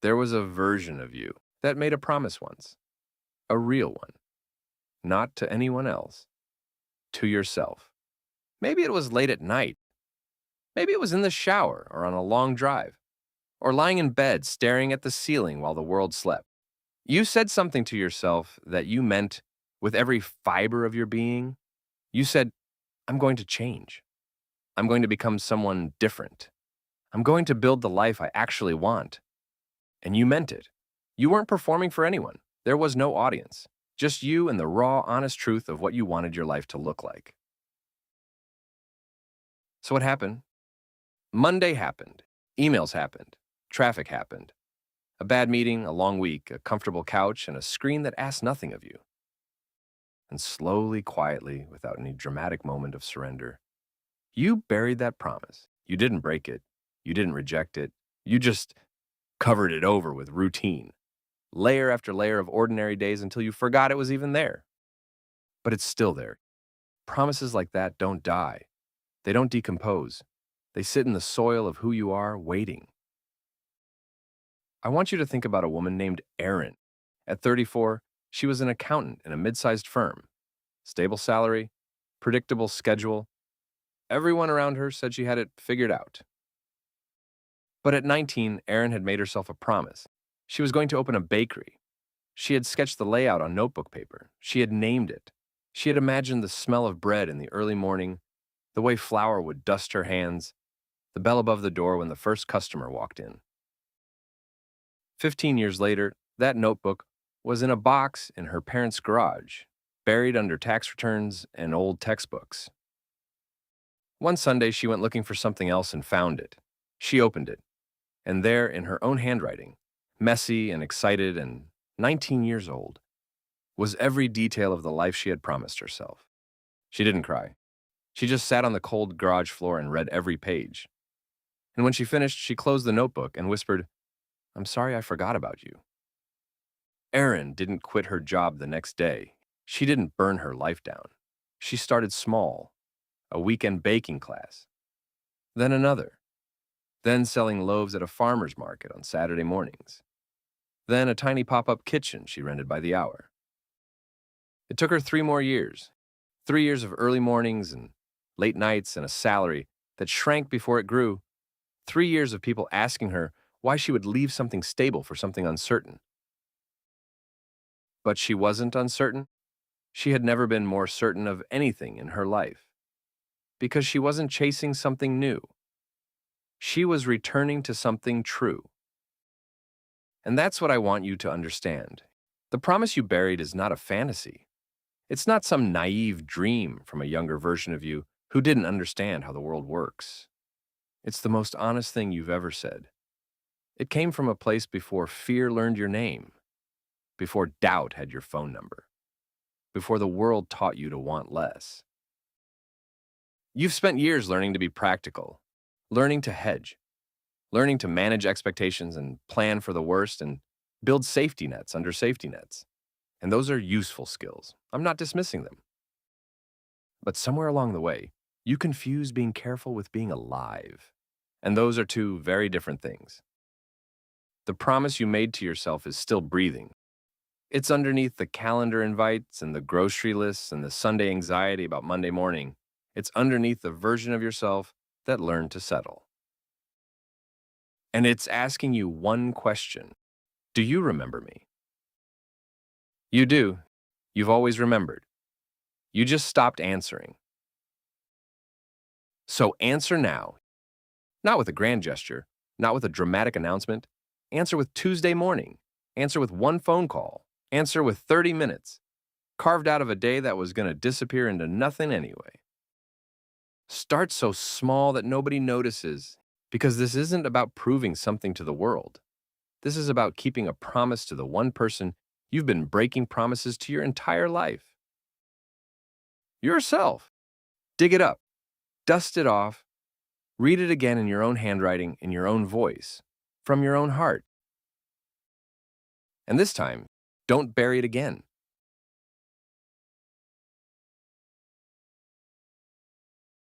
There was a version of you that made a promise once, a real one, not to anyone else, to yourself. Maybe it was late at night. Maybe it was in the shower or on a long drive, or lying in bed staring at the ceiling while the world slept. You said something to yourself that you meant with every fiber of your being. You said, I'm going to change. I'm going to become someone different. I'm going to build the life I actually want. And you meant it. You weren't performing for anyone. There was no audience. Just you and the raw, honest truth of what you wanted your life to look like. So what happened? Monday happened. Emails happened. Traffic happened. A bad meeting, a long week, a comfortable couch, and a screen that asked nothing of you. And slowly, quietly, without any dramatic moment of surrender, you buried that promise. You didn't break it. You didn't reject it. You just covered it over with routine, layer after layer of ordinary days until you forgot it was even there. But it's still there. Promises like that don't die. They don't decompose. They sit in the soil of who you are, waiting. I want you to think about a woman named Erin. At 34, she was an accountant in a mid-sized firm. Stable salary, predictable schedule. Everyone around her said she had it figured out. But at 19, Erin had made herself a promise. She was going to open a bakery. She had sketched the layout on notebook paper. She had named it. She had imagined the smell of bread in the early morning, the way flour would dust her hands, the bell above the door when the first customer walked in. 15 years later, that notebook was in a box in her parents' garage, buried under tax returns and old textbooks. One Sunday, she went looking for something else and found it. She opened it, and there, in her own handwriting, messy and excited and 19 years old, was every detail of the life she had promised herself. She didn't cry. She just sat on the cold garage floor and read every page. And when she finished, she closed the notebook and whispered, I'm sorry I forgot about you. Erin didn't quit her job the next day. She didn't burn her life down. She started small, a weekend baking class, then another, then selling loaves at a farmer's market on Saturday mornings, then a tiny pop-up kitchen she rented by the hour. It took her 3 more years, 3 years of early mornings and late nights and a salary that shrank before it grew, 3 years of people asking her why she would leave something stable for something uncertain. But she wasn't uncertain. She had never been more certain of anything in her life, because she wasn't chasing something new. She was returning to something true. And that's what I want you to understand. The promise you buried is not a fantasy. It's not some naive dream from a younger version of you who didn't understand how the world works. It's the most honest thing you've ever said. It came from a place before fear learned your name, before doubt had your phone number, before the world taught you to want less. You've spent years learning to be practical, learning to hedge, learning to manage expectations and plan for the worst and build safety nets under safety nets. And those are useful skills. I'm not dismissing them. But somewhere along the way, you confuse being careful with being alive. And those are two very different things. The promise you made to yourself is still breathing. It's underneath the calendar invites and the grocery lists and the Sunday anxiety about Monday morning. It's underneath the version of yourself that learned to settle. And it's asking you one question. Do you remember me? You do. You've always remembered. You just stopped answering. So answer now. Not with a grand gesture, not with a dramatic announcement. Answer with Tuesday morning. Answer with one phone call. Answer with 30 minutes, carved out of a day that was going to disappear into nothing anyway. Start so small that nobody notices, because this isn't about proving something to the world. This is about keeping a promise to the one person you've been breaking promises to your entire life. Yourself. Dig it up. Dust it off. Read it again in your own handwriting, in your own voice, from your own heart. And this time, don't bury it again.